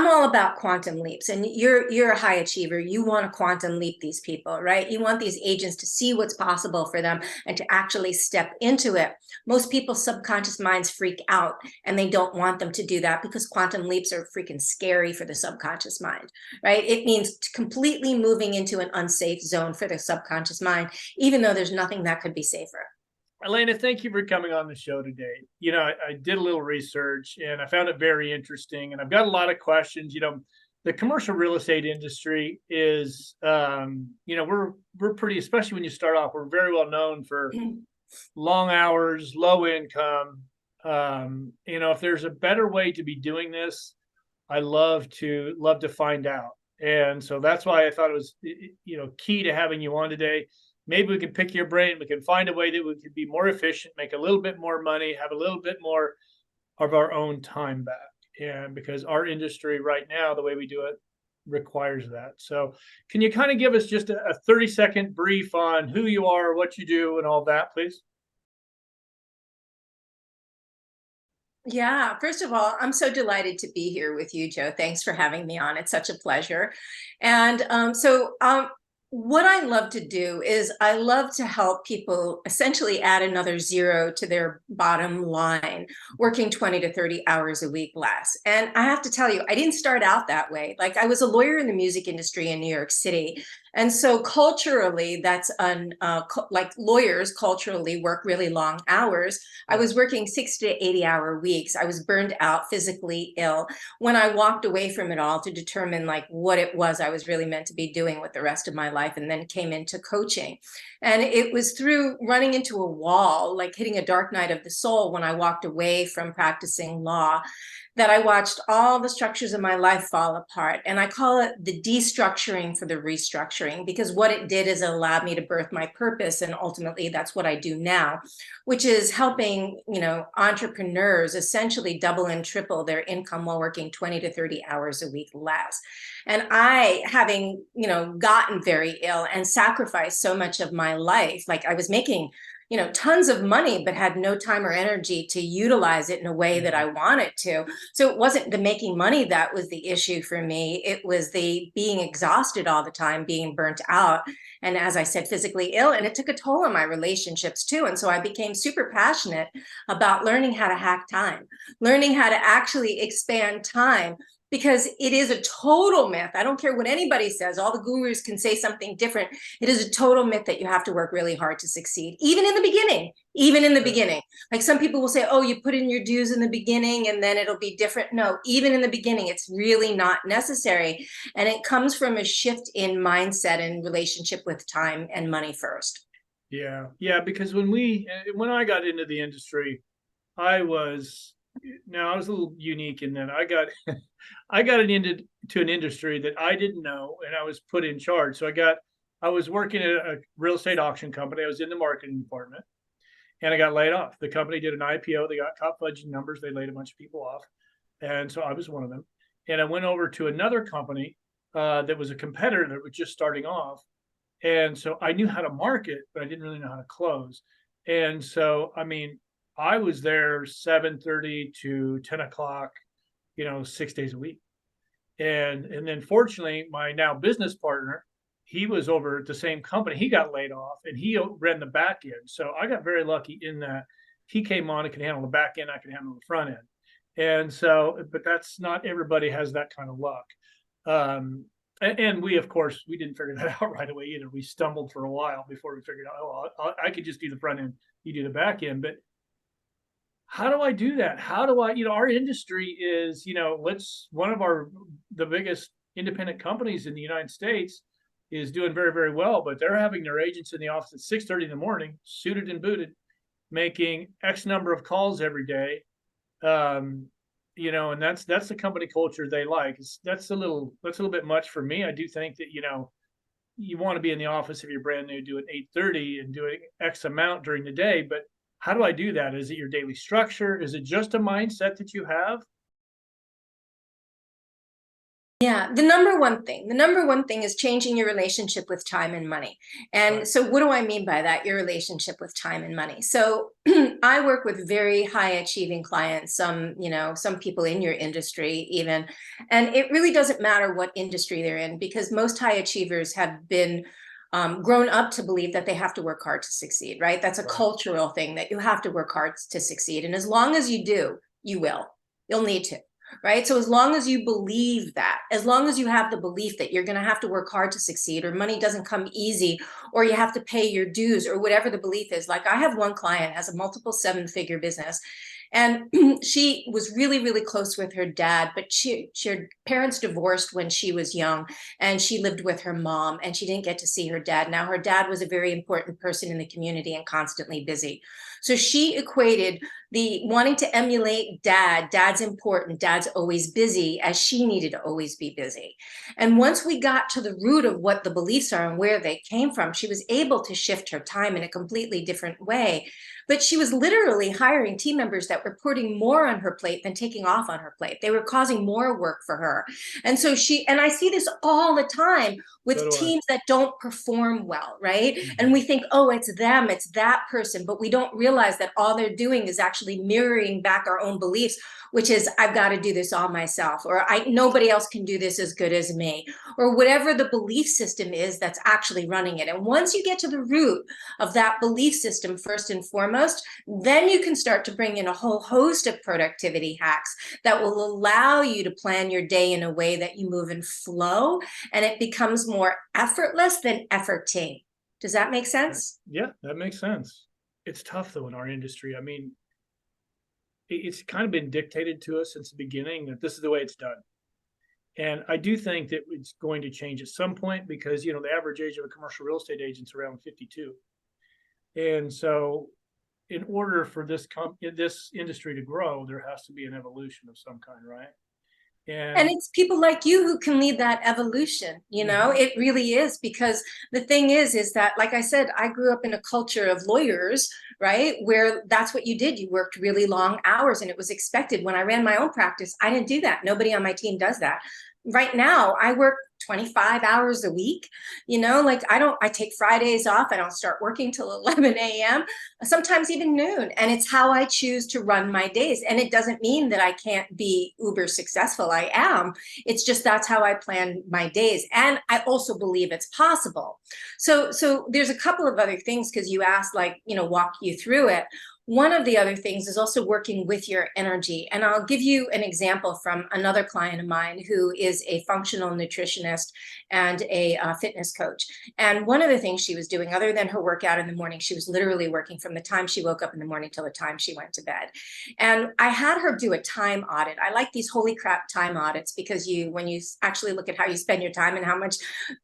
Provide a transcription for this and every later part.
I'm all about quantum leaps, and you're a high achiever. You want to quantum leap these people, right? You want these agents to see what's possible for them and to actually step into it. Most people's subconscious minds freak out, and they don't want them to do that because quantum leaps are freaking scary for the subconscious mind, right? It means completely moving into an unsafe zone for the subconscious mind, even though there's nothing that could be safer. Alaina, thank you for coming on the show today. I did a little research and I found it very interesting, and I've got a lot of questions. The commercial real estate industry is, we're pretty, especially when you start off, we're very well known for long hours, low income. If there's a better way to be doing this, I love to find out. And so that's why I thought it was, key to having you on today. Maybe we can pick your brain. We can find a way that we could be more efficient, make a little bit more money, have a little bit more of our own time back. And because our industry right now, the way we do it, requires that. So can you kind of give us just a 30-second brief on who you are, what you do, and all that, please? Yeah, first of all, I'm so delighted to be here with you, Joe. Thanks for having me on. It's such a pleasure. And what I love to do is I love to help people essentially add another zero to their bottom line, working 20 to 30 hours a week less. And I have to tell you, I didn't start out that way. Like, I was a lawyer in the music industry in New York City. And so culturally, like lawyers culturally work really long hours. I was working 60 to 80-hour weeks. I was burned out, physically ill. When I walked away from it all to determine like what it was I was really meant to be doing with the rest of my life, and then came into coaching. And it was through running into a wall, like hitting a dark night of the soul, when I walked away from practicing law, that I watched all the structures of my life fall apart. And I call it the destructuring for the restructuring, because what it did is it allowed me to birth my purpose. And ultimately, that's what I do now, which is helping, entrepreneurs essentially double and triple their income while working 20 to 30 hours a week less. And I, having, gotten very ill and sacrificed so much of my life, like I was making tons of money, but had no time or energy to utilize it in a way that I wanted to. So it wasn't the making money that was the issue for me. It was the being exhausted all the time, being burnt out. And as I said, physically ill. And it took a toll on my relationships too. And so I became super passionate about learning how to hack time, learning how to actually expand time, because it is a total myth. I don't care what anybody says. All the gurus can say something different. It is a total myth that you have to work really hard to succeed, even in the beginning. Even in the beginning. Like, some people will say, oh, you put in your dues in the beginning and then it'll be different. No, even in the beginning, it's really not necessary. And it comes from a shift in mindset and relationship with time and money first. Yeah, yeah. Because when I got into the industry, I was now I was a little unique in that I got into an industry that I didn't know, and I was put in charge. I was working at a real estate auction company. I was in the marketing department, and I got laid off. The company did an IPO. They got top budget numbers. They laid a bunch of people off, and so I was one of them. And I went over to another company that was a competitor that was just starting off, and so I knew how to market, but I didn't really know how to close. And so, I mean, I was there 7:30 to 10 o'clock, 6 days a week. And then fortunately, my now business partner, he was over at the same company. He got laid off and he ran the back end. So I got very lucky in that he came on and could handle the back end. I could handle the front end. And so, but that's not everybody has that kind of luck. And we, of course, we didn't figure that out right away either. We stumbled for a while before we figured out, oh, I could just do the front end, you do the back end. But how do I do that? How do I, our industry is, one of the biggest independent companies in the United States is doing very, very well, but they're having their agents in the office at 6:30 in the morning, suited and booted, making X number of calls every day. And that's the company culture they like. That's a little bit much for me. I do think that, you want to be in the office if you're brand new, do it 8:30 and doing X amount during the day. But how do I do that? Is it your daily structure? Is it just a mindset that you have? Yeah, the number one thing is changing your relationship with time and money. And Right. so what do I mean by that? Your relationship with time and money. So I work with very high achieving clients, some people in your industry even. And it really doesn't matter what industry they're in, because most high achievers have been grown up to believe that they have to work hard to succeed, right? That's a Right. cultural thing, that you have to work hard to succeed. And as long as you do, you will. You'll need to. Right. So as long as you believe that, as long as you have the belief that you're going to have to work hard to succeed, or money doesn't come easy, or you have to pay your dues, or whatever the belief is. Like, I have one client has a multiple seven-figure business, and she was really, really close with her dad, but her parents divorced when she was young, and she lived with her mom, and she didn't get to see her dad. Now, her dad was a very important person in the community and constantly busy. So she equated the wanting to emulate dad's important, dad's always busy, as she needed to always be busy. And once we got to the root of what the beliefs are and where they came from, she was able to shift her time in a completely different way. But she was literally hiring team members that were putting more on her plate than taking off on her plate. They were causing more work for her. And I see this all the time So with do I. teams that don't perform well, right? And Mhm. we think, oh, it's them, it's that person, but we don't realize that all they're doing is actually mirroring back our own beliefs, which is, I've got to do this all myself, or nobody else can do this as good as me, or whatever the belief system is that's actually running it. And once you get to the root of that belief system, first and foremost, then you can start to bring in a whole host of productivity hacks that will allow you to plan your day in a way that you move in flow, and it becomes more effortless than efforting. Does that make Right. sense? Yeah, that makes sense. It's tough though in our industry. I mean, it's kind of been dictated to us since the beginning that this is the way it's done. And I do think that it's going to change at some point because, the average age of a commercial real estate agent is around 52. And so in order for this industry to grow, there has to be an evolution of some kind, right? And And it's people like you who can lead that evolution. mhm, It really is, because the thing is that, like I said, I grew up in a culture of lawyers, right? Where that's what you did. You worked really long hours and it was expected. When I ran my own practice, I didn't do that. Nobody on my team does that. Right now, I work 25 hours a week. Like, I take Fridays off. I don't start working till 11 a.m., sometimes even noon. And it's how I choose to run my days. And it doesn't mean that I can't be uber successful. I am. It's just that's how I plan my days. And I also believe it's possible. So there's a couple of other things, because you asked, like, walk you through it. One of the other things is also working with your energy. And I'll give you an example from another client of mine who is a functional nutritionist and a fitness coach. And one of the things she was doing, other than her workout in the morning, she was literally working from the time she woke up in the morning till the time she went to bed. And I had her do a time audit. I like these holy crap time audits, because when you actually look at how you spend your time and how much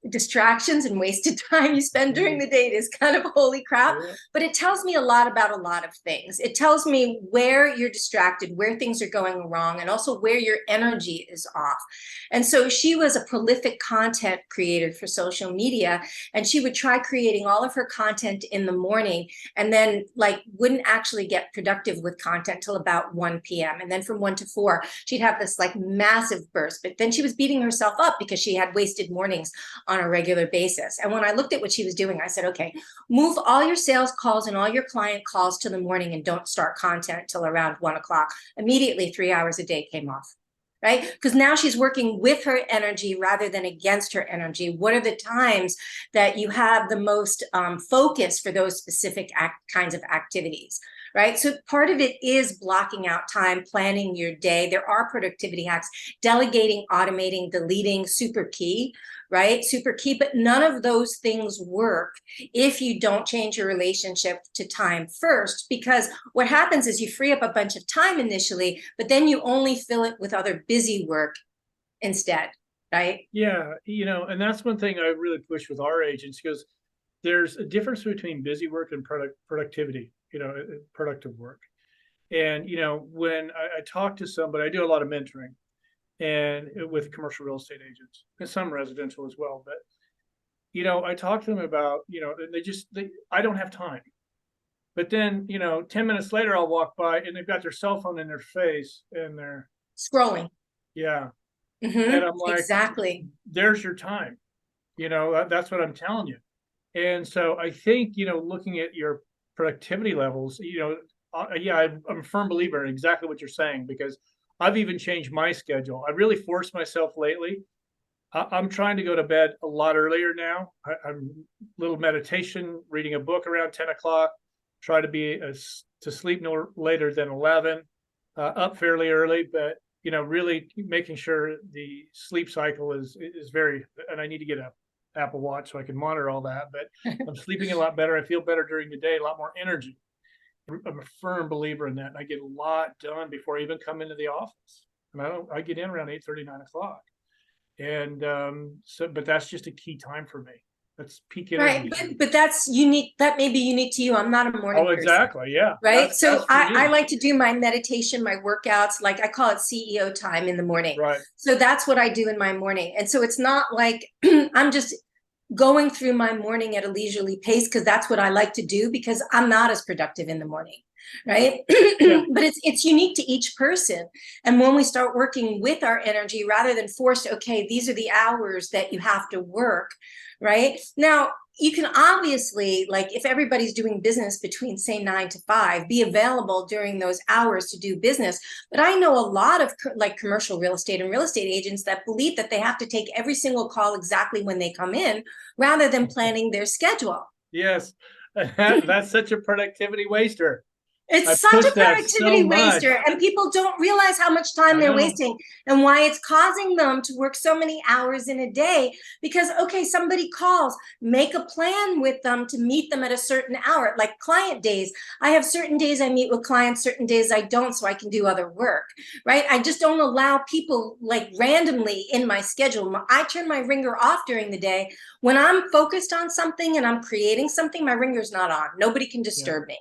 distractions and wasted time you spend during mhm, the day, it is kind of holy crap. yeah, But it tells me a lot about a lot of things. It tells me where you're distracted, where things are going wrong, and also where your energy is off. And so she was a prolific content creator for social media, and she would try creating all of her content in the morning, and then, like, wouldn't actually get productive with content till about 1 p.m. And then from 1 to 4, she'd have this like massive burst. But then she was beating herself up because she had wasted mornings on a regular basis. And when I looked at what she was doing, I said, okay, move all your sales calls and all your client calls to the morning, and don't start content till around 1 o'clock. Immediately, 3 hours a day came off. Right? Because now she's working with her energy rather than against her energy. What are the times that you have the most focus for those specific kinds of activities? Right? So part of it is blocking out time, planning your day. There are productivity hacks, delegating, automating, deleting, super key, right? Super key. But none of those things work if you don't change your relationship to time first, because what happens is you free up a bunch of time initially, but then you only fill it with other busy work instead, right? yeah, and that's one thing I really push with our agents because there's a difference between busy work and productivity, productive work. And when I talk to somebody, I do a lot of mentoring and with commercial real estate agents and some residential as well. But I talk to them about, I don't have time. But then, 10 minutes later, I'll walk by and they've got their cell phone in their face and they're, Scrolling. yeah. And I'm like, Exactly. there's your time. That's what I'm telling you. And so I think, looking at your productivity levels, yeah, I'm a firm believer in exactly what you're saying, because I've even changed my schedule. I really forced myself lately. I'm trying to go to bed a lot earlier now. I'm little meditation, reading a book around 10 o'clock, try to be to sleep no later than 11, up fairly early, but really making sure the sleep cycle is very, and I need to get a Apple Watch so I can monitor all that, but I'm sleeping a lot better. I feel better during the day, a lot more energy. I'm a firm believer in that. And I get a lot done before I even come into the office. And I get in around 8:30, 9 o'clock. And but that's just a key time for me. That's peak Right. energy. But that's unique. That may be unique to you. I'm not a morning Oh, person. exactly. Yeah. Right. So That's for I me. like to do my meditation, my workouts, like I call it CEO time in the morning. Right. So that's what I do in my morning. And so it's not like I'm just going through my morning at a leisurely pace, because that's what I like to do, because I'm not as productive in the morning. Right. Yeah. But it's unique to each person. And when we start working with our energy rather than forced, okay, these are the hours that you have to work. Right now, you can obviously, like, if everybody's doing business between, say, 9 to 5, be available during those hours to do business. But I know a lot of like commercial real estate and real estate agents that believe that they have to take every single call exactly when they come in, rather than planning their schedule. Yes. That's such a productivity waster. I It's such push a that so productivity much. waster, and people don't realize how much time I they're know. wasting and why it's causing them to work so many hours in a day. Because, okay, somebody calls, make a plan with them to meet them at a certain hour, like client days. I have certain days I meet with clients, certain days I don't, so I can do other work, right? I just don't allow people like randomly in my schedule. I turn my ringer off during the day. When I'm focused on something and I'm creating something, my ringer's not on. Nobody can Yeah. disturb me.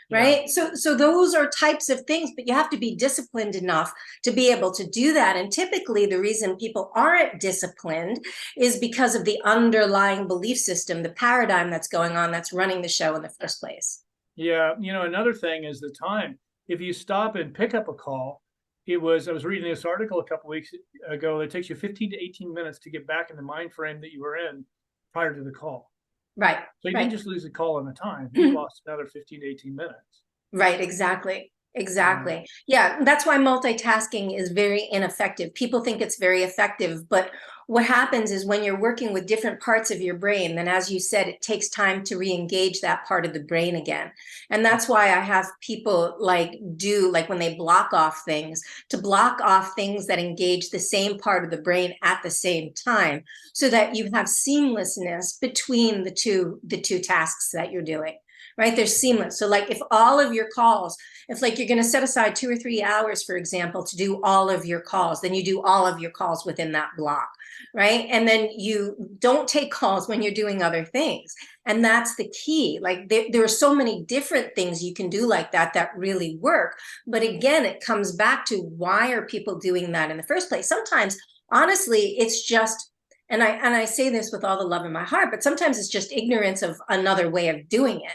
Yeah. Right. So those are types of things, but you have to be disciplined enough to be able to do that. And typically the reason people aren't disciplined is because of the underlying belief system, the paradigm that's going on, that's running the show in the first place. Yeah. Another thing is the time. If you stop and pick up a call, I was reading this article a couple weeks ago that takes you 15 to 18 minutes to get back in the mind frame that you were in prior to the call. Right. So you didn't Right. just lose the call on the time, you've lost another 15 to 18 minutes. Right, exactly. Yeah. Exactly. Yeah, that's why multitasking is very ineffective. People think it's very effective, but what happens is when you're working with different parts of your brain, then as you said, it takes time to re-engage that part of the brain again. And that's why I have people like when they block off things, to block off things that engage the same part of the brain at the same time, so that you have seamlessness between the two tasks that you're doing. Right, they're seamless. So like if all of your calls, if like you're going to set aside 2 or 3 hours, for example, to do all of your calls, then you do all of your calls within that block. Right. And then you don't take calls when you're doing other things. And that's the key. Like there are so many different things you can do like that that really work. But again, it comes back to, why are people doing that in the first place? Sometimes, honestly, it's just, and I say this with all the love in my heart, but sometimes it's just ignorance of another way of doing it.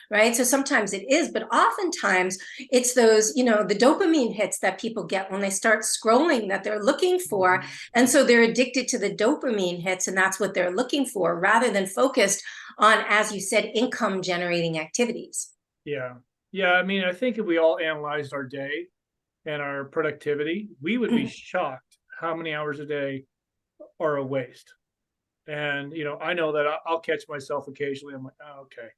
Right. So sometimes it is, but oftentimes it's those, the dopamine hits that people get when they start scrolling that they're looking for. Mhm. And so they're addicted to the dopamine hits, and that's what they're looking for, rather than focused on, as you said, income generating activities. Yeah. Yeah. I mean, I think if we all analyzed our day and our productivity, we would be shocked how many hours a day are a waste. And, I know that I'll catch myself occasionally. I'm like, oh, okay.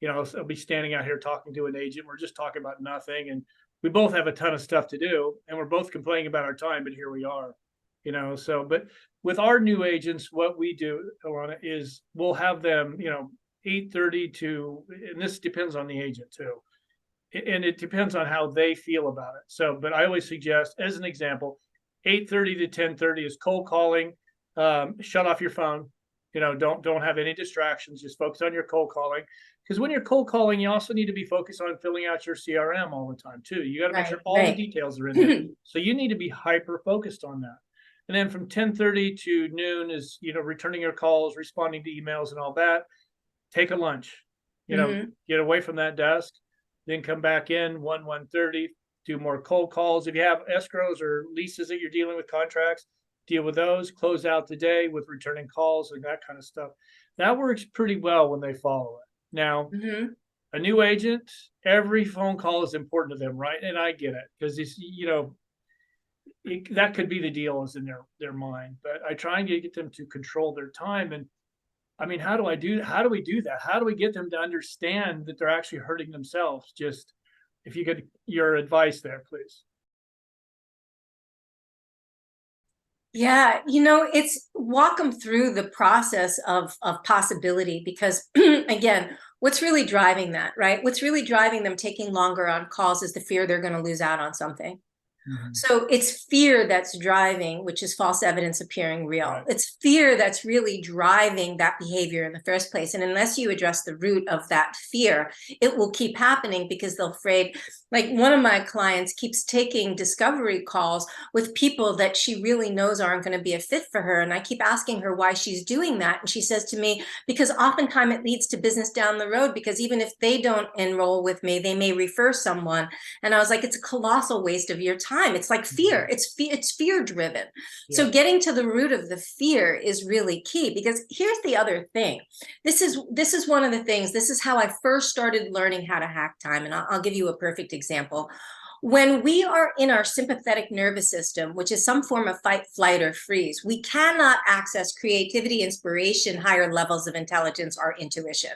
I'll be standing out here talking to an agent. We're just talking about nothing. And we both have a ton of stuff to do. And we're both complaining about our time, but here we are. But with our new agents, what we do, Alana, is we'll have them, 8:30 to, and this depends on the agent too. And it depends on how they feel about it. So, but I always suggest, as an example, 8:30 to 10:30 is cold calling. Shut off your phone. Don't have any distractions. Just focus on your cold calling. Because when you're cold calling, you also need to be focused on filling out your CRM all the time too. You got to make Right, sure all the right. details are in there. So you need to be hyper focused on that. And then from 10:30 to noon is, returning your calls, responding to emails and all that. Take a lunch, get away from that desk, then come back in 1:30, do more cold calls. If you have escrows or leases that you're dealing with, contracts, deal with those, close out the day with returning calls and that kind of stuff. That works pretty well when they follow it. Now, Mhm. a new agent, every phone call is important to them, right? And I get it because it's, that could be the deal is in their mind. But I try and get them to control their time. And I mean, how do we do that? How do we get them to understand that they're actually hurting themselves? Just if you could, your advice there, please. Yeah, it's walk them through the process of possibility because again, what's really driving that, right? What's really driving them taking longer on calls is the fear they're going to lose out on something. Mhm. So it's fear that's driving, which is false evidence appearing real. Right. It's fear that's really driving that behavior in the first place. And unless you address the root of that fear, it will keep happening because they're afraid. Like one of my clients keeps taking discovery calls with people that she really knows aren't going to be a fit for her. And I keep asking her why she's doing that. And she says to me, because oftentimes it leads to business down the road, because even if they don't enroll with me, they may refer someone. And I was like, it's a colossal waste of your time. It's like fear. Mhm. It's fear driven. So Yeah. getting to the root of the fear is really key, because here's the other thing. This is one of the things. This is how I first started learning how to hack time. And I'll give you a perfect example. When we are in our sympathetic nervous system, which is some form of fight, flight, or freeze, we cannot access creativity, inspiration, higher levels of intelligence, or intuition.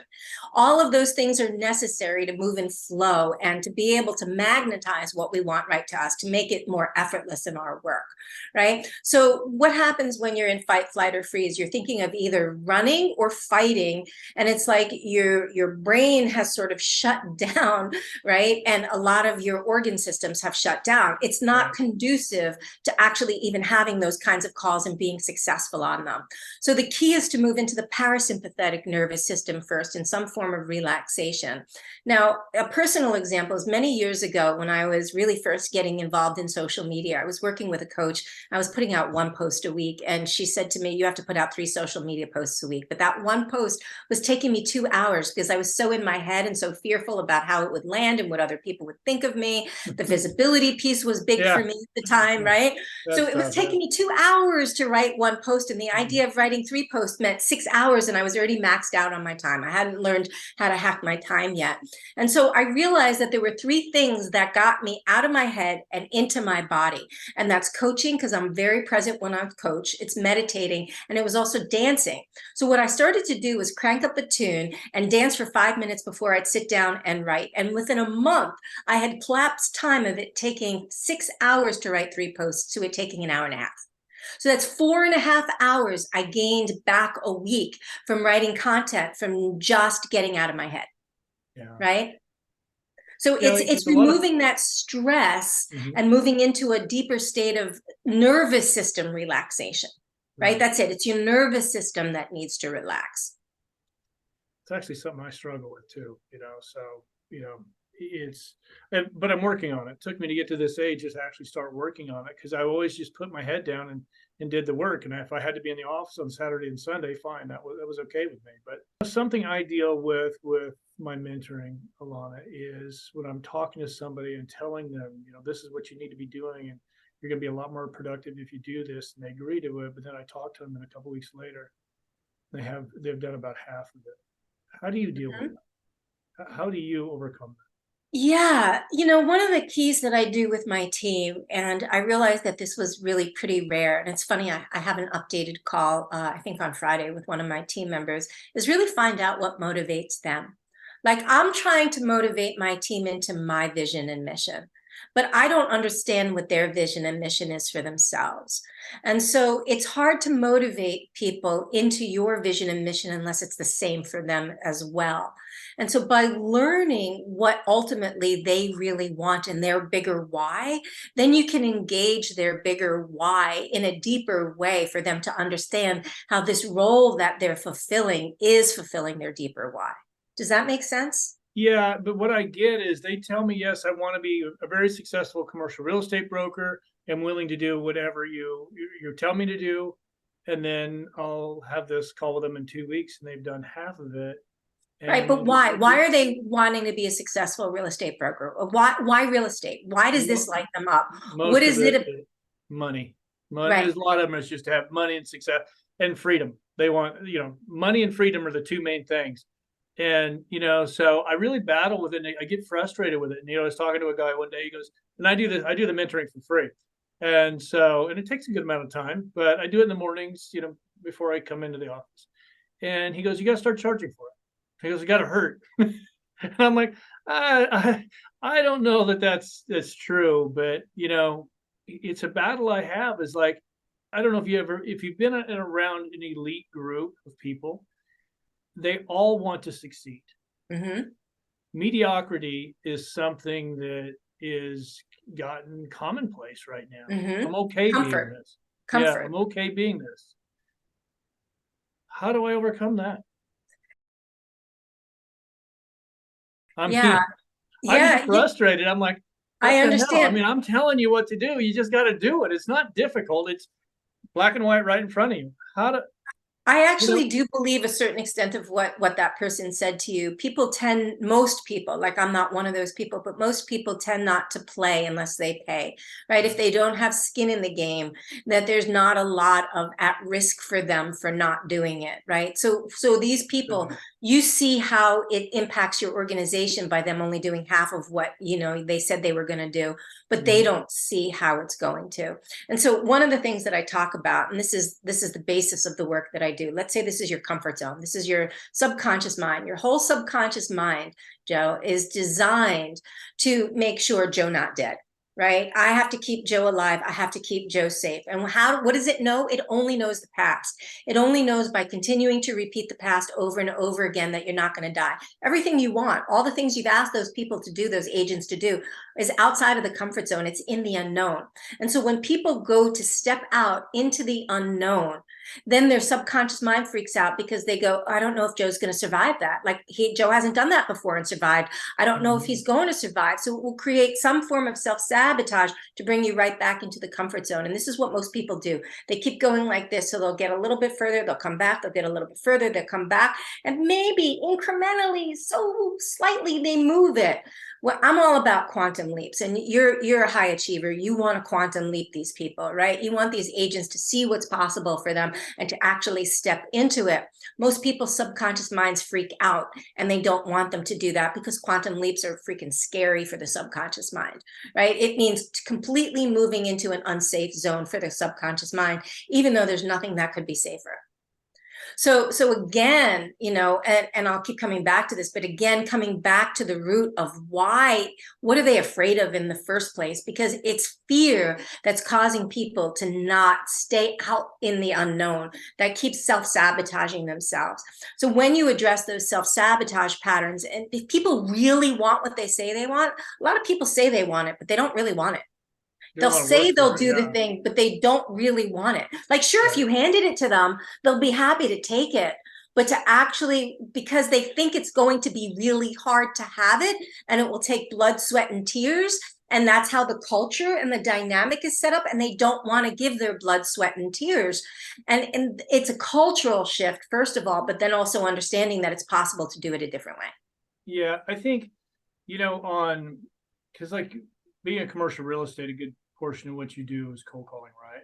All of those things are necessary to move in flow and to be able to magnetize what we want right to us, to make it more effortless in our work, right? So what happens when you're in fight, flight, or freeze? You're thinking of either running or fighting, and it's like your brain has sort of shut down, right? And a lot of your organ systems have shut down. It's not Right. conducive to actually even having those kinds of calls and being successful on them. So the key is to move into the parasympathetic nervous system first in some form of relaxation. Now, a personal example is many years ago when I was really first getting involved in social media. I was working with a coach. I was putting out one post a week, and she said to me, you have to put out 3 social media posts a week. But that one post was taking me 2 hours because I was so in my head and so fearful about how it would land and what other people would think of me. The visibility piece was big for Yeah. me at the time, Yeah. right? So That's it was tough. Yeah. taking me 2 hours to write one post, and the Mhm. idea of writing 3 posts meant 6 hours, and I was already maxed out on my time. I hadn't learned how to hack my time yet. And so I realized that there were 3 things that got me out of my head and into my body. And that's coaching, because I'm very present when I coach. It's meditating, and it was also dancing. So what I started to do was crank up the tune and dance for 5 minutes before I'd sit down and write. And within a month, I had collapsed time of it taking 6 hours to write 3 posts to it taking an hour and a half. So that's 4.5 hours I gained back a week from writing content, from just getting out of my head, Yeah. right? So Yeah. it's Because a lot of, removing that stress mhm. and moving into a deeper state of nervous system relaxation, right? Right. That's it. It's your nervous system that needs to relax. It's actually something I struggle with too, so, you know, it's, but I'm working on it. It took me to get to this age just actually start working on it because I always just put my head down and did the work. And if I had to be in the office on Saturday and Sunday, fine, that was okay with me. But something I deal with my mentoring, Alana, is when I'm talking to somebody and telling them, this is what you need to be doing, and you're going to be a lot more productive if you do this, and they agree to it. But then I talk to them, and a couple weeks later, they've done about half of it. How do you deal with Mhm. that? How do you overcome Yeah, one of the keys that I do with my team, and I realized that this was really pretty rare, and it's funny, I have an updated call, I think on Friday, with one of my team members, is really find out what motivates them. Like, I'm trying to motivate my team into my vision and mission, but I don't understand what their vision and mission is for themselves. And so it's hard to motivate people into your vision and mission unless it's the same for them as well. And so by learning what ultimately they really want and their bigger why, then you can engage their bigger why in a deeper way for them to understand how this role that they're fulfilling is fulfilling their deeper why. Does that make sense? Yeah, but what I get is they tell me, yes, I want to be a very successful commercial real estate broker. I'm willing to do whatever you tell me to do, and then I'll have this call with them in 2 weeks, and they've done half of it, Right, and but why? Why are they wanting to be a successful real estate broker? Why real estate? Why does this light them up? What most of is it it? is money. There's Right. a lot of them is just to have money and success and freedom. They want, money and freedom are the two main things. And, so I really battle with it. And I get frustrated with it. And, I was talking to a guy one day, he goes, and I do the mentoring for free. And it takes a good amount of time, but I do it in the mornings, before I come into the office. And he goes, you got to start charging for it. He goes, you got to hurt. And I'm like, I don't know that that's true, but it's a battle I have. Is like, I don't know if you've been around an elite group of people, they all want to succeed. Mm-hmm. Mediocrity is something that is gotten commonplace right now. Mm-hmm. I'm okay being Comfort. this. Yeah, Comfort. I'm okay being this. How do I overcome that? I Yeah. mean, I get Yeah. frustrated. I'm like, I what the hell? I understand. mean, I'm telling you what to do. You just got to do it. It's not difficult. It's black and white right in front of you. How to, I you know, actually do believe a certain extent of what that person said to you. Most people, like I'm not one of those people, but most people tend not to play unless they pay, right? If they don't have skin in the game, that there's not a lot of at risk for them for not doing it, right? So these people, you see how it impacts your organization by them only doing half of what, they said they were going to do, but they Mhm. don't see how it's going to. And so one of the things that I talk about, and this is the basis of the work that I do. Let's say this is your comfort zone. This is your subconscious mind. Your whole subconscious mind, Joe, is designed to make sure Joe not dead. Right? I have to keep Joe alive. I have to keep Joe safe. And what does it know? It only knows the past. It only knows by continuing to repeat the past over and over again that you're not going to die. Everything you want, all the things you've asked those people to do, those agents to do, is outside of the comfort zone. It's in the unknown. And so when people go to step out into the unknown, then their subconscious mind freaks out because they go, I don't know if Joe's going to survive that. Like Joe hasn't done that before and survived. I don't know if he's going to survive. So it will create some form of self-sabotage to bring you right back into the comfort zone. And this is what most people do. They keep going like this. So they'll get a little bit further, they'll come back, they'll get a little bit further, they'll come back, and maybe incrementally, so slightly, they move it. Well, I'm all about quantum leaps, and you're a high achiever. You want to quantum leap these people, right? You want these agents to see what's possible for them and to actually step into it. Most people's subconscious minds freak out, and they don't want them to do that because quantum leaps are freaking scary for the subconscious mind, right? It means completely moving into an unsafe zone for the subconscious mind, even though there's nothing that could be safer. So again, and I'll keep coming back to this, but again, coming back to the root of what are they afraid of in the first place? Because it's fear that's causing people to not stay out in the unknown, that keeps self-sabotaging themselves. So when you address those self-sabotage patterns, and if people really want what they say they want, a lot of people say they want it, but they don't really want it. do a They'll lot of say work they'll for it. do the Yeah. thing, but they don't really want it. Like, sure, if Right. you handed it to them, they'll be happy to take it. But to actually, because they think it's going to be really hard to have it, and it will take blood, sweat, and tears. And that's how the culture and the dynamic is set up. And they don't want to give their blood, sweat, and tears. And it's a cultural shift, first of all, but then also understanding that it's possible to do it a different way. Yeah. I think, on, because like being a commercial real estate, a good portion of what you do is cold calling, right?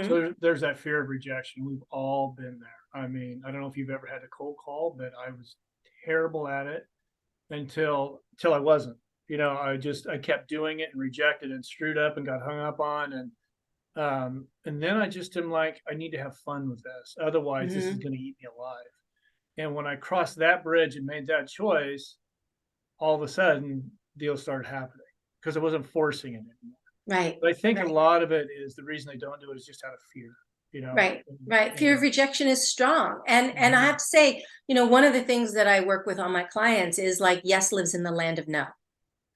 So Mm-hmm. there's that fear of rejection. We've all been there. I mean, I don't know if you've ever had a cold call, but I was terrible at it until I wasn't. I kept doing it and rejected and screwed up and got hung up on, and then I just am like, I need to have fun with this. Otherwise, this is Mm-hmm. going to eat me alive. And when I crossed that bridge and made that choice, all of a sudden deals started happening because I wasn't forcing it anymore. Right. But I think a Right. lot of it is the reason they don't do it is just out of fear, Right, right. Fear of and rejection is strong. And I mhm, have to say, one of the things that I work with on my clients is like, yes lives in the land of no.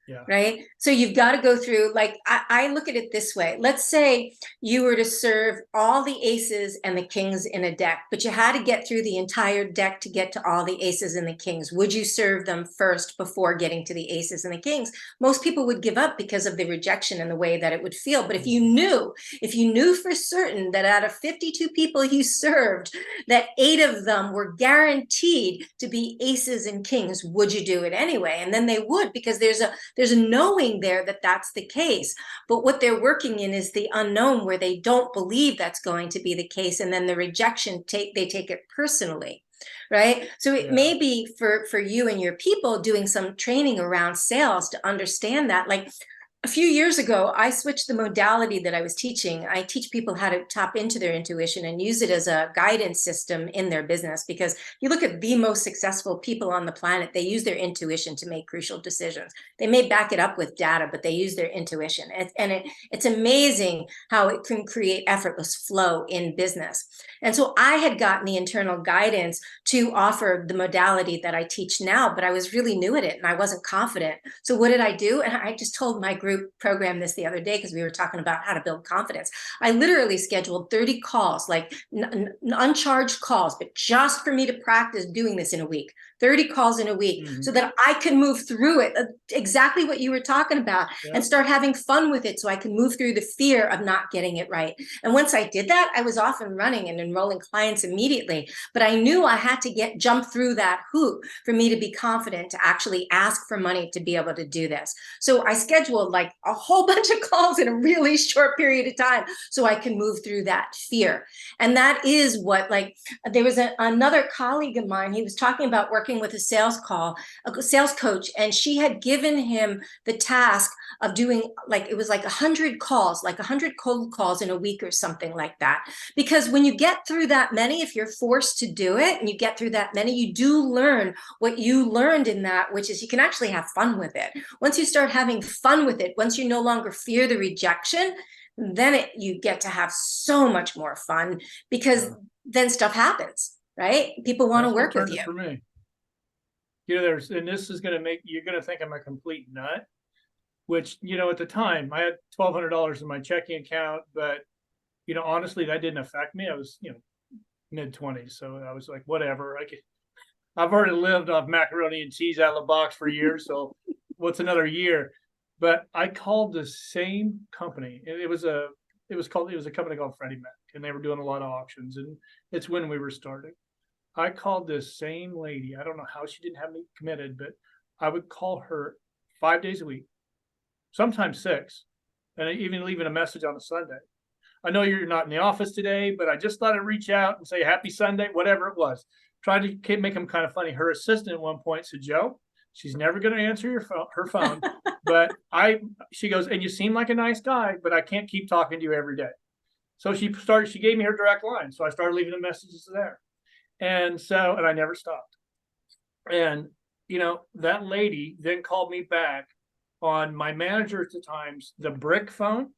yeah, Right. So you've got to go through, like, I look at it this way. Let's say you were to serve all the aces and the kings in a deck, but you had to get through the entire deck to get to all the aces and the kings. Would you serve them first before getting to the aces and the kings? Most people would give up because of the rejection and the way that it would feel. But if you knew for certain that out of 52 people you served, that 8 of them were guaranteed to be aces and kings, would you do it anyway? And then they would, because There's a knowing there that that's the case. But what they're working in is the unknown, where they don't believe that's going to be the case. And then the rejection, they take it personally. Right. So it may be for you and your people doing some training around sales to understand that. Like a few years ago, I switched the modality that I was teaching. I teach people how to tap into their intuition and use it as a guidance system in their business. Because if you look at the most successful people on the planet, they use their intuition to make crucial decisions. They may back it up with data, but they use their intuition. It's amazing how it can create effortless flow in business. And so I had gotten the internal guidance to offer the modality that I teach now, but I was really new at it and I wasn't confident. So what did I do? And I just told my group program this the other day, because we were talking about how to build confidence. I literally scheduled 30 calls, like uncharged calls, but just for me to practice doing this in a week. 30 calls in a week, so that I can move through it, exactly what you were talking about, and start having fun with it, so I can move through the fear of not getting it right. And once I did that, I was off and running and enrolling clients immediately. But I knew I had to jump through that hoop for me to be confident to actually ask for money to be able to do this. So I scheduled like a whole bunch of calls in a really short period of time so I can move through that fear. And that is what, like, there was another colleague of mine, he was talking about working with a sales coach, and she had given him the task of doing, like, it was like 100 calls, like 100 cold calls in a week or something like that. Because when you get through that many, if you're forced to do it and you get through that many, you do learn what you learned in that, which is you can actually have fun with it. Once you start having fun with it, once you no longer fear the rejection, then you get to have so much more fun, because then stuff happens, right? People want to work with you. For me, you know, and this is going to make, you're going to think I'm a complete nut, which, you know, at the time I had $1,200 in my checking account, but, you know, honestly, that didn't affect me. I was, you know, mid-20s. So I was like, whatever, I've already lived off macaroni and cheese out of the box for years. So what's another year? But I called the same company. It was a company called Freddie Mac, and they were doing a lot of auctions, and it's when we were starting. I called this same lady. I don't know how she didn't have me committed, but I would call her 5 days a week, sometimes 6, and even leaving a message on a Sunday. I know you're not in the office today, but I just thought I'd reach out and say happy Sunday, whatever it was. Tried to make them kind of funny. Her assistant at one point said, Joe, she's never going to answer her phone, but she goes, and you seem like a nice guy, but I can't keep talking to you every day. So she gave me her direct line. So I started leaving the messages there. And I never stopped. And, you know, that lady then called me back on my manager at the times, the brick phone,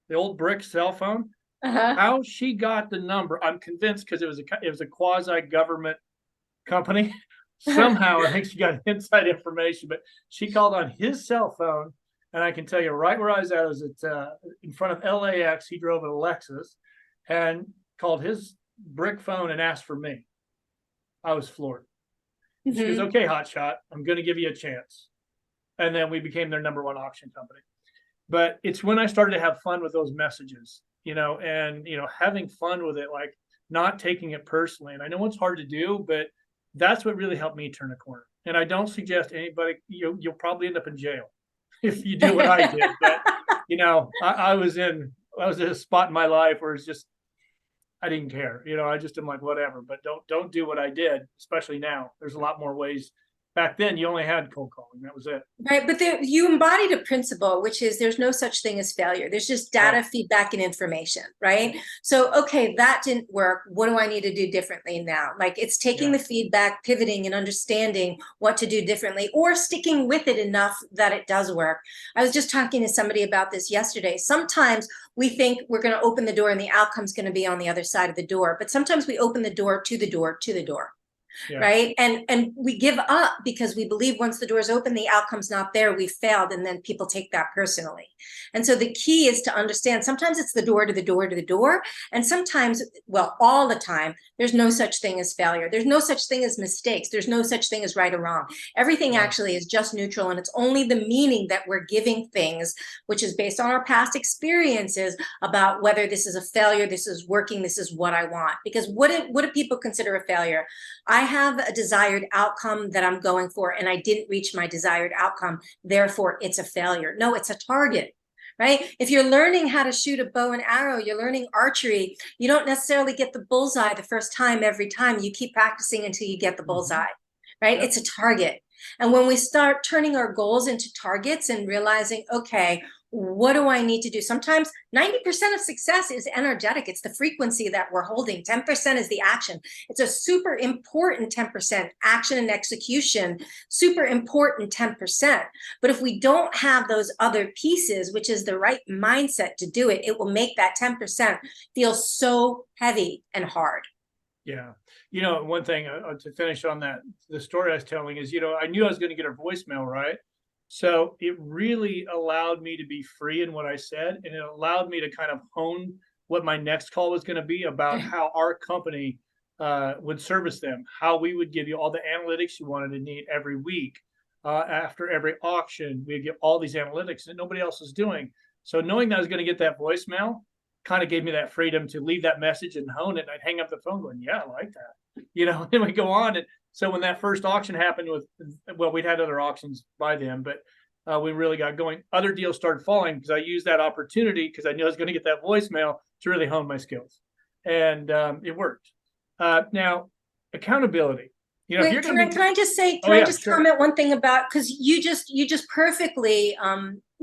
the old brick cell phone. How she got the number, I'm convinced, because it was a quasi-government company. Somehow I think she got inside information, but she called on his cell phone, and I can tell you right where I was at. I was in front of LAX. He drove an Lexus and called his brick phone and asked for me. I was floored. She goes, okay, hotshot, I'm going to give you a chance. And then we became their #1 auction company. But it's when I started to have fun with those messages, you know, and, you know, having fun with it, like not taking it personally. And I know it's hard to do, but that's what really helped me turn a corner. And I don't suggest anybody, you'll probably end up in jail if you do what I did. But, you know, I was at a spot in my life where it's just, I didn't care. You know, I just am like, whatever, but don't do what I did, especially now. There's a lot more ways. Back then, you only had cold calling. That was it. Right. But you embodied a principle, which is there's no such thing as failure. There's just data, feedback, and information. Right. So, okay, that didn't work. What do I need to do differently now? Like, it's taking the feedback, pivoting, and understanding what to do differently, or sticking with it enough that it does work. I was just talking to somebody about this yesterday. Sometimes we think we're going to open the door and the outcome's going to be on the other side of the door. But sometimes we open the door to the door to the door. Right. And we give up because we believe once the door's open, the outcome's not there, we've failed. And then people take that personally. And so the key is to understand sometimes it's the door to the door to the door. And sometimes, well, all the time, there's no such thing as failure. There's no such thing as mistakes. There's no such thing as right or wrong. Everything actually is just neutral. And it's only the meaning that we're giving things, which is based on our past experiences about whether this is a failure, this is working, this is what I want. Because what do people consider a failure? I have a desired outcome that I'm going for, and I didn't reach my desired outcome, therefore it's a failure. No, it's a target. Right? If you're learning how to shoot a bow and arrow, you're learning archery, you don't necessarily get the bullseye the first time every time. You keep practicing until you get the bullseye, right? Yep. It's a target. And when we start turning our goals into targets and realizing, okay, what do I need to do? Sometimes 90% of success is energetic. It's the frequency that we're holding. 10% is the action. It's a super important 10%, action and execution, super important 10%. But if we don't have those other pieces, which is the right mindset to do it, it will make that 10% feel so heavy and hard. Yeah. One thing to finish on that, the story I was telling is, I knew I was going to get her voicemail, right? So it really allowed me to be free in what I said, and it allowed me to kind of hone what my next call was going to be about how our company would service them, how we would give you all the analytics you wanted to need every week. After every auction, we'd get all these analytics that nobody else was doing. So knowing that I was going to get that voicemail kind of gave me that freedom to leave that message and hone it. And I'd hang up the phone going, yeah, I like that. And we go on. And so when that first auction happened we'd had other auctions by then, but we really got going. Other deals started falling because I used that opportunity because I knew I was going to get that voicemail to really hone my skills. And it worked. Now, accountability. Wait, can I just say, comment one thing about, because you just perfectly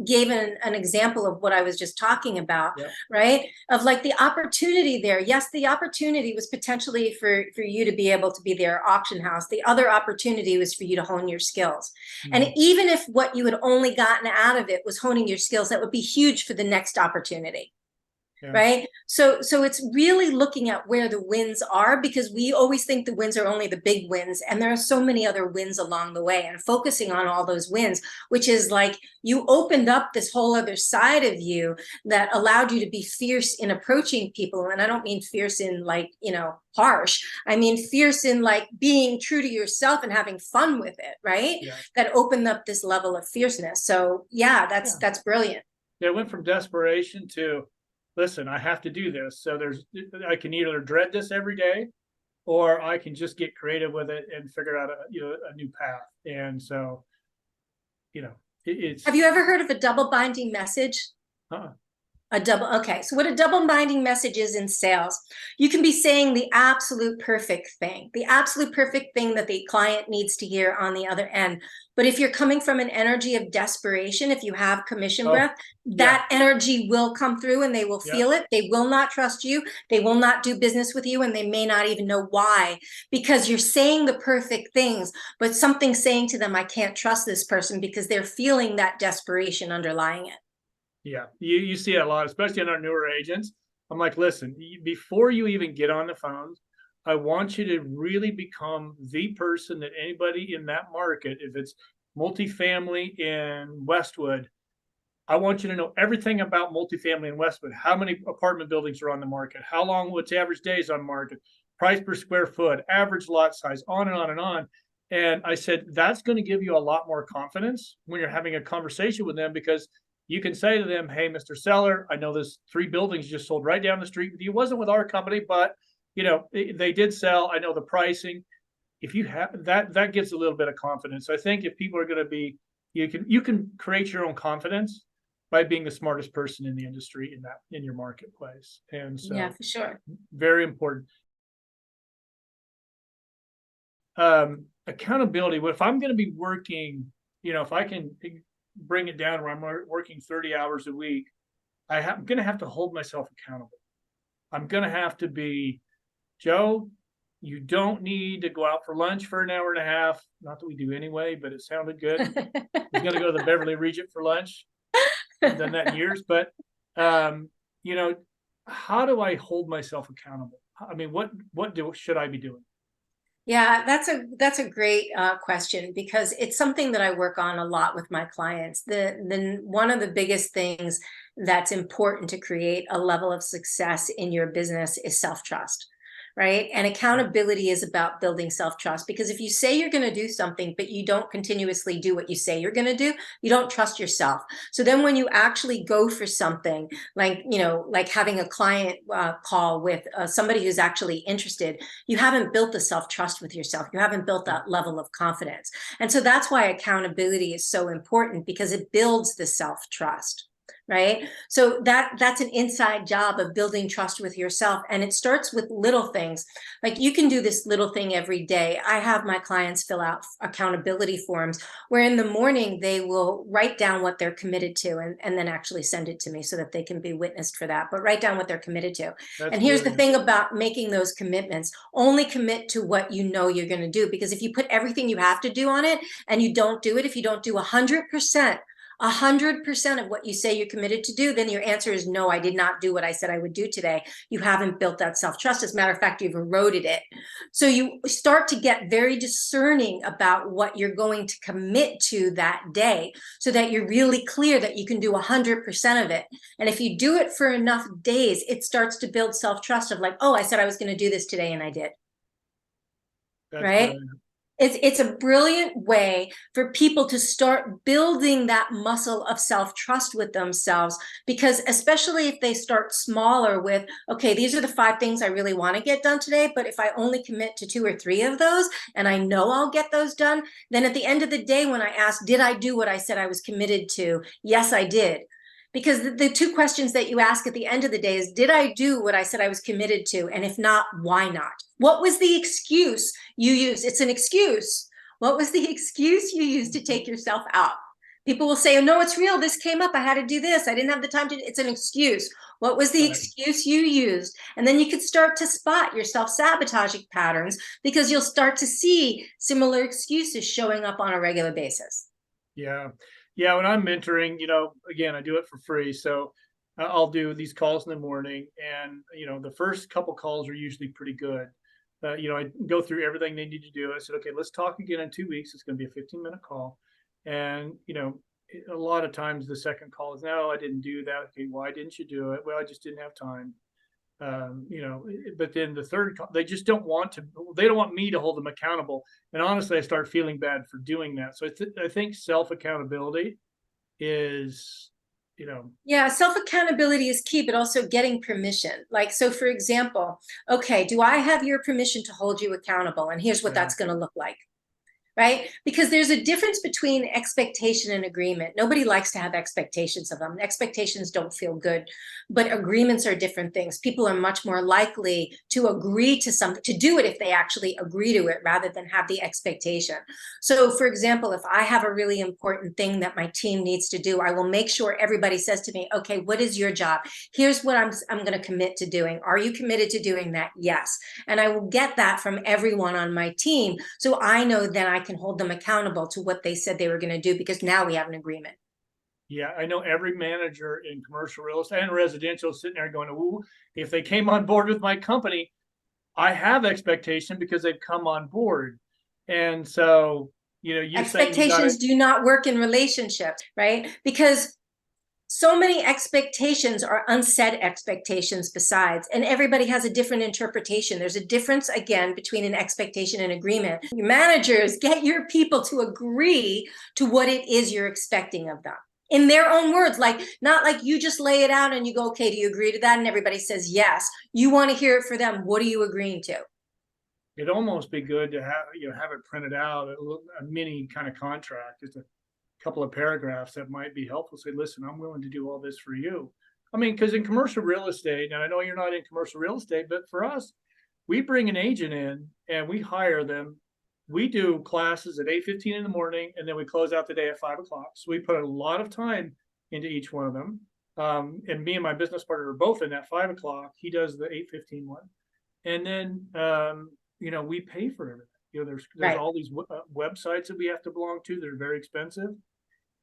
gave an example of what I was just talking about, right? Of like the opportunity there. Yes, the opportunity was potentially for you to be able to be their auction house. The other opportunity was for you to hone your skills. And even if what you had only gotten out of it was honing your skills, that would be huge for the next opportunity. Yeah. Right. So it's really looking at where the wins are, because we always think the wins are only the big wins. And there are so many other wins along the way, and focusing on all those wins, which is like you opened up this whole other side of you that allowed you to be fierce in approaching people. And I don't mean fierce in like, harsh. I mean, fierce in like being true to yourself and having fun with it. Right. Yeah. That opened up this level of fierceness. So yeah, that's brilliant. Yeah, it went from desperation to, listen, I have to do this. So I can either dread this every day, or I can just get creative with it and figure out a new path. And so, it's. Have you ever heard of a double binding message? Okay, so what a double binding message is in sales, you can be saying the absolute perfect thing that the client needs to hear on the other end. But if you're coming from an energy of desperation, if you have commission breath, that energy will come through and they will feel it. They will not trust you. They will not do business with you. And they may not even know why, because you're saying the perfect things, but something's saying to them, I can't trust this person, because they're feeling that desperation underlying it. Yeah, you see it a lot, especially in our newer agents. I'm like, listen, before you even get on the phone, I want you to really become the person that anybody in that market, if it's multifamily in Westwood, I want you to know everything about multifamily in Westwood. How many apartment buildings are on the market? How long, what's average days on market? Price per square foot, average lot size, on and on and on. And I said, that's going to give you a lot more confidence when you're having a conversation with them, because you can say to them, hey, Mr. Seller, I know there's 3 buildings just sold right down the street with you. It wasn't with our company, but they did sell. I know the pricing. If you have that gives a little bit of confidence. I think if people are going to be, you can create your own confidence by being the smartest person in the industry in your marketplace. And so, yeah, for sure. Very important. Accountability. Well, if I'm going to be working, if I can bring it down where I'm working 30 hours a week, I'm going to have to hold myself accountable. I'm going to have to be, Joe, you don't need to go out for lunch for an hour and a half. Not that we do anyway, but it sounded good. I'm going to go to the Beverly Regent for lunch. I've done that in years, but how do I hold myself accountable? I mean, what should I be doing? Yeah, that's a great question, because it's something that I work on a lot with my clients. One of the biggest things that's important to create a level of success in your business is self-trust, right? And accountability is about building self-trust, because if you say you're going to do something, but you don't continuously do what you say you're going to do, you don't trust yourself. So then when you actually go for something, like, like having a client call with somebody who's actually interested, you haven't built the self-trust with yourself. You haven't built that level of confidence. And so that's why accountability is so important, because it builds the self-trust. Right. So that's an inside job of building trust with yourself. And it starts with little things. Like, you can do this little thing every day. I have my clients fill out accountability forms where in the morning they will write down what they're committed to, and then actually send it to me so that they can be witnessed for that. But write down what they're committed to. That's And here's the brilliant. thing about making those commitments: only commit to what you know you're going to do. Because if you put everything you have to do on it and you don't do it, if you don't do 100%, 100% of what you say you're committed to do, then your answer is no, I did not do what I said I would do today. You haven't built that self-trust. As a matter of fact, you've eroded it. So you start to get very discerning about what you're going to commit to that day, so that you're really clear that you can do 100% of it. And if you do it for enough days, it starts to build self-trust of like, oh, I said I was going to do this today and I did. That's Right? brilliant. It's a brilliant way for people to start building that muscle of self-trust with themselves, because especially if they start smaller with, okay, these are the 5 things I really want to get done today, but if I only commit to 2 or 3 of those and I know I'll get those done, then at the end of the day, when I ask, did I do what I said I was committed to? Yes, I did. Because the 2 questions that you ask at the end of the day is, did I do what I said I was committed to? And if not, why not? What was the excuse you used? It's an excuse. What was the excuse you used to take yourself out? People will say, oh, no, it's real. This came up. I had to do this. I didn't have the time to. It's an excuse. What was the Right. excuse you used? And then you could start to spot your self-sabotaging patterns, because you'll start to see similar excuses showing up on a regular basis. Yeah. Yeah. When I'm mentoring, again, I do it for free. So I'll do these calls in the morning, and, the first couple calls are usually pretty good. I go through everything they need to do. I said, okay, let's talk again in 2 weeks. It's going to be a 15-minute call. And, a lot of times the second call is, no, I didn't do that. Okay, why didn't you do it? Well, I just didn't have time. But then the third call, they just don't want to, they don't want me to hold them accountable. And honestly, I start feeling bad for doing that. So I think self accountability is, Yeah, self-accountability is key, but also getting permission. Like, so for example, okay, do I have your permission to hold you accountable? And here's what yeah, that's going to look like. Right? Because there's a difference between expectation and agreement. Nobody likes to have expectations of them. Expectations don't feel good, but agreements are different things. People are much more likely to agree to something, to do it if they actually agree to it, rather than have the expectation. So for example, if I have a really important thing that my team needs to do, I will make sure everybody says to me, okay, what is your job? Here's what I'm going to commit to doing. Are you committed to doing that? Yes. And I will get that from everyone on my team. So I know that I can hold them accountable to what they said they were going to do, because now we have an agreement. yeah. I know every manager in commercial real estate and residential is sitting there going, ooh, if they came on board with my company, I have expectation because they've come on board. And so, you're saying you got to, Expectations do not work in relationships, right? Because so many expectations are unsaid expectations besides, and everybody has a different interpretation. There's a difference, again, between an expectation and agreement. Your managers, get your people to agree to what it is you're expecting of them in their own words. Like, not like you just lay it out and you go, okay, do you agree to that? And everybody says yes. You want to hear it for them. What are you agreeing to? it'd almost be good to have it printed out, a mini kind of contract, just a couple of paragraphs that might be helpful. Say, listen, I'm willing to do all this for you. I mean, because in commercial real estate, and I know you're not in commercial real estate, but for us, we bring an agent in and we hire them. We do classes at 8:15 in the morning, and then we close out the day at 5 o'clock. So we put a lot of time into each one of them. And me and my business partner are both in that 5 o'clock. He does the 8:15 one. And then, we pay for everything. There's Right. all these websites that we have to belong to. They're very expensive.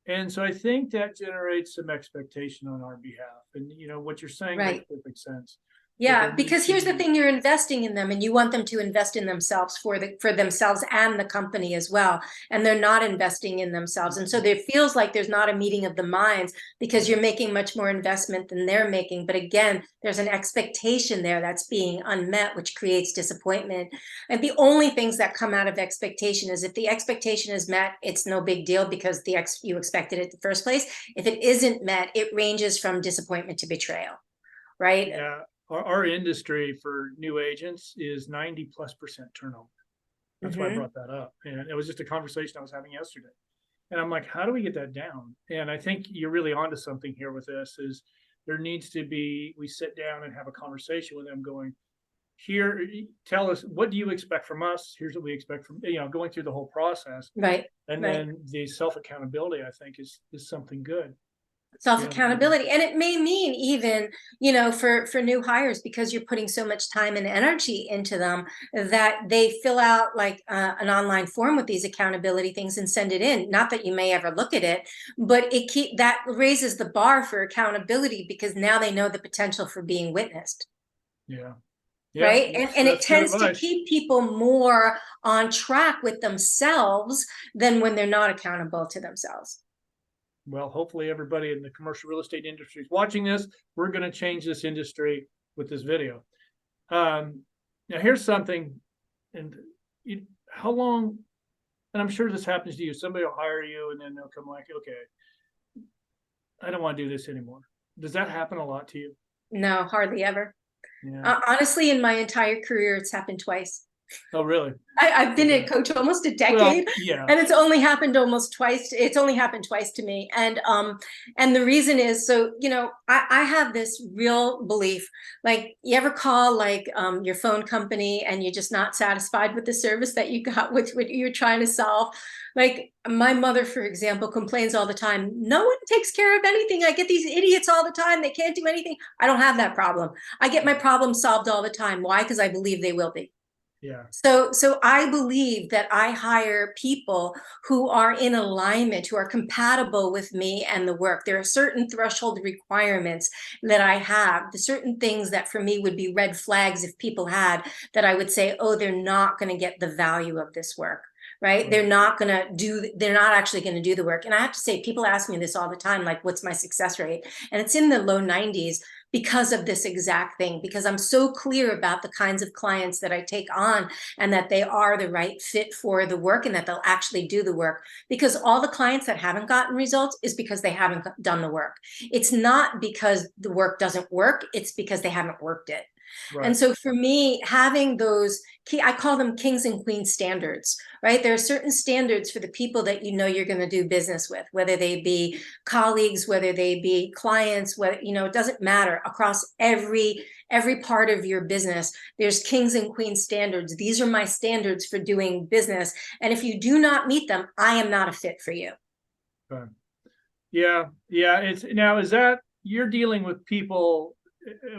And so I think that generates some expectation on our behalf. And what you're saying makes Right. perfect sense. that Yeah, there needs because to here's the be. thing, you're investing in them and you want them to invest in themselves for themselves and the company as well. And they're not investing in themselves. And so there feels like there's not a meeting of the minds because you're making much more investment than they're making. But again, there's an expectation there that's being unmet, which creates disappointment. And the only things that come out of expectation is if the expectation is met, it's no big deal because you expected it in the first place. If it isn't met, it ranges from disappointment to betrayal, right? Yeah, our industry for new agents is 90+% turnover. That's why I Mm-hmm. brought that up. And it was just a conversation I was having yesterday. And I'm like, how do we get that down? And I think you're really onto something here with this is there needs to be, we sit down and have a conversation with them going, here, tell us, what do you expect from us? Here's what we expect from, going through the whole process. Right, And right. then the self accountability, I think, is something good. Self You know, accountability, and it may mean even for new hires because you're putting so much time and energy into them that they fill out like an online form with these accountability things and send it in. Not that you may ever look at it, but that raises the bar for accountability because now they know the potential for being witnessed. yeah, yeah, Right. And it that's good tends to advice. keep people more on track with themselves than when they're not accountable to themselves. Well, hopefully everybody in the commercial real estate industry is watching this. We're going to change this industry with this video. Now, here's something, and how long, and I'm sure this happens to you, somebody will hire you and then they'll come like, okay, I don't want to do this anymore. Does that happen a lot to you? No, hardly ever. Yeah. Honestly, in my entire career, it's happened twice. Oh, really? I've been a Okay. coach almost a Well, decade, yeah. and it's only happened almost twice. It's only happened twice to me, and the reason is so I have this real belief. Like, you ever call like your phone company and you're just not satisfied with the service that you got with what you're trying to solve. Like, my mother, for example, complains all the time. No one takes care of anything. I get these idiots all the time. They can't do anything. I don't have that problem. I get my problems solved all the time. Why? Because I believe they will be. Yeah. So I believe that I hire people who are in alignment, who are compatible with me and the work. There are certain threshold requirements that I have, the certain things that for me would be red flags if people had, that I would say, oh, they're not going to get the value of this work. Right? Right. They're not actually going to do the work. And I have to say, people ask me this all the time, like, what's my success rate? And it's in the low 90s because of this exact thing, because I'm so clear about the kinds of clients that I take on and that they are the right fit for the work and that they'll actually do the work. Because all the clients that haven't gotten results is because they haven't done the work. It's not because the work doesn't work, it's because they haven't worked it. And Right. so for me, having those I call them kings and queens standards, right? There are certain standards for the people that you're going to do business with, whether they be colleagues, whether they be clients, whether, it doesn't matter. Across every part of your business, there's kings and queens standards. These are my standards for doing business. And if you do not meet them, I am not a fit for you. Okay. Yeah. Yeah. It's now, is that you're dealing with people?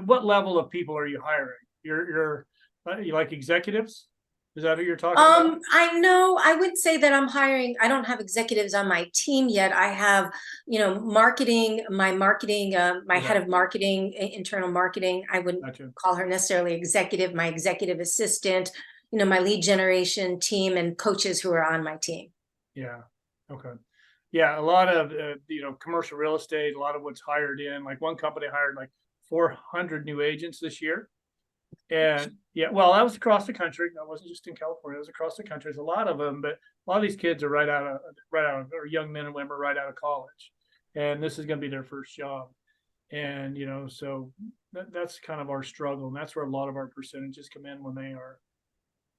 What level of people are you hiring? You like executives? Is that who you're talking about? I know I wouldn't say that I'm hiring. I don't have executives on my team yet. I have, my head Okay. of marketing, internal marketing. I wouldn't Gotcha. call her necessarily executive, my executive assistant, my lead generation team and coaches who are on my team. Yeah. Okay. Yeah. A lot of, commercial real estate, a lot of what's hired in, like one company hired like 400 new agents this year. And yeah, well, that was across the country. That wasn't just in California. It was across the country. There's a lot of them, but a lot of these kids are or young men and women are right out of college, and this is going to be their first job. And so that's kind of our struggle, and that's where a lot of our percentages come in when they are.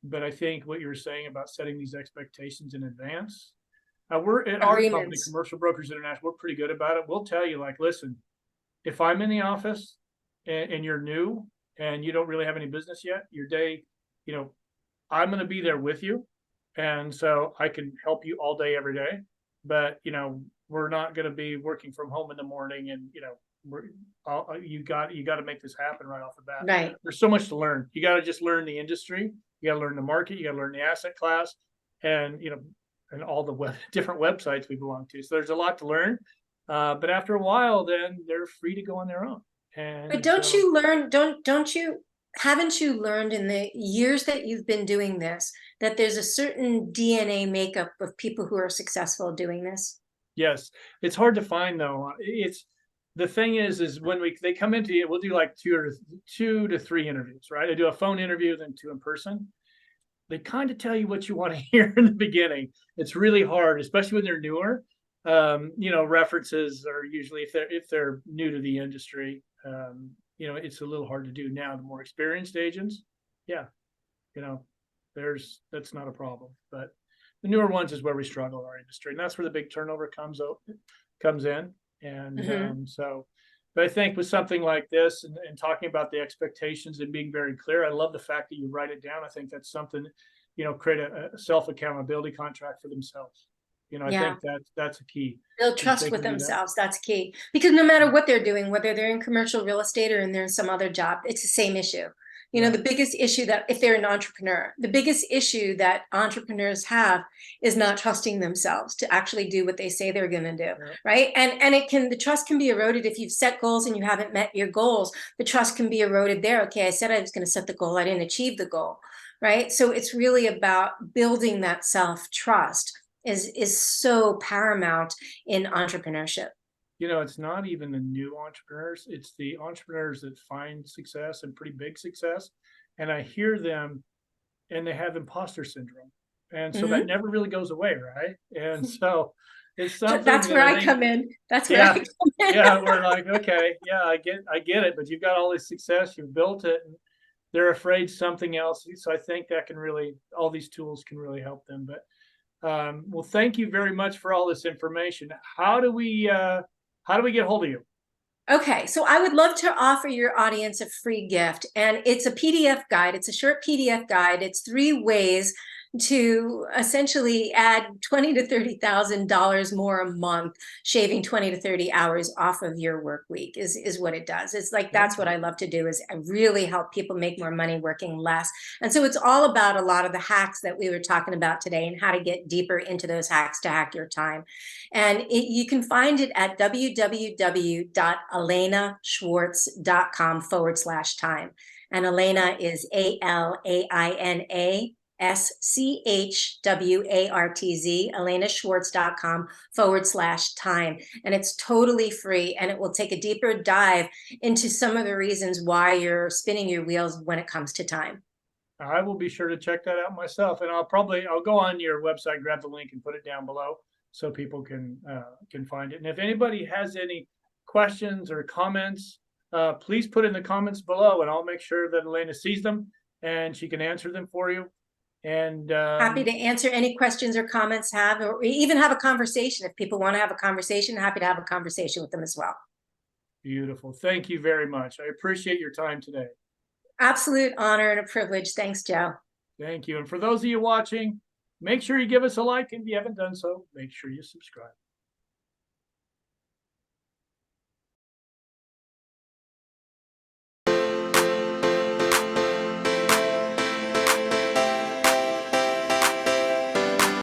But I think what you were saying about setting these expectations in advance. We're at our company, Agreements. Commercial Brokers International. We're pretty good about it. We'll tell you, like, listen, if I'm in the office and you're new and you don't really have any business yet, your day, I'm going to be there with you. And so I can help you all day, every day. But, we're not going to be working from home in the morning and, you got to make this happen right off the bat. Right. There's so much to learn. You got to just learn the industry. You got to learn the market. You got to learn the asset class and, and all the different websites we belong to. So there's a lot to learn. But after a while, then they're free to go on their own. But And don't so, you learn, don't you, haven't you learned in the years that you've been doing this, that there's a certain DNA makeup of people who are successful doing this? yes, it's hard to find though. It's the thing is when they come into it, we'll do like two to three interviews, right? I do a phone interview, then two in person. They kind of tell you what you want to hear in the beginning. It's really hard, especially when they're newer. References are usually if they're new to the industry. It's a little hard to do now. The more experienced agents, yeah, you know, that's not a problem. But the newer ones is where we struggle in our industry, and that's where the big turnover comes in. And Hmm. but I think with something like this and talking about the expectations and being very clear, I love the fact that you write it down. I think that's something, create a self accountability contract for themselves. I Yeah. think that's a key. Build If trust they with can do that. themselves. That's key. Because no matter what they're doing, whether they're in commercial real estate or in there in some other job, it's the same issue. Yeah. The biggest issue that if they're an entrepreneur, the biggest issue that entrepreneurs have is not trusting themselves to actually do what they say they're going to do, Yeah. right? And the trust can be eroded if you've set goals and you haven't met your goals. The trust can be eroded there. Okay, I said I was going to set the goal, I didn't achieve the goal, right? So it's really about building that self-trust is so paramount in entrepreneurship. It's not even the new entrepreneurs, it's the entrepreneurs that find success and pretty big success. And I hear them and they have imposter syndrome. And so that Hmm. never really goes away, right? And so it's something That's that where I I think, come in. That's where I yeah, come yeah, in. we're like, okay, yeah, I get it, but you've got all this success, you've built it, and they're afraid something else. So I think that all these tools can really help them. But well, thank you very much for all this information. How do we get hold of you? Okay, so I would love to offer your audience a free gift, and it's a PDF guide. It's a short PDF guide. It's 3 ways to essentially add 20 to $30,000 more a month, shaving 20 to 30 hours off of your work week is what it does. It's like that's what Okay. I love to do is I really help people make more money working less. And so it's all about a lot of the hacks that we were talking about today and how to get deeper into those hacks to hack your time. And you can find it at www.alainaschwartz.com/time. And Alaina is ALAINASCHWARTZ, AlainaSchwartz.com/time. And it's totally free. And it will take a deeper dive into some of the reasons why you're spinning your wheels when it comes to time. I will be sure to check that out myself, and I'll go on your website, grab the link, and put it down below so people can find it. And if anybody has any questions or comments, please put in the comments below, and I'll make sure that Alaina sees them and she can answer them for you. And Happy to answer any questions or comments have, or even have a conversation. If people want to have a conversation, happy to have a conversation with them as well. beautiful. Thank you very much. I appreciate your time today. Absolute honor and a privilege. Thanks, Joe. Thank you. And for those of you watching, make sure you give us a like. If you haven't done so, make sure you subscribe.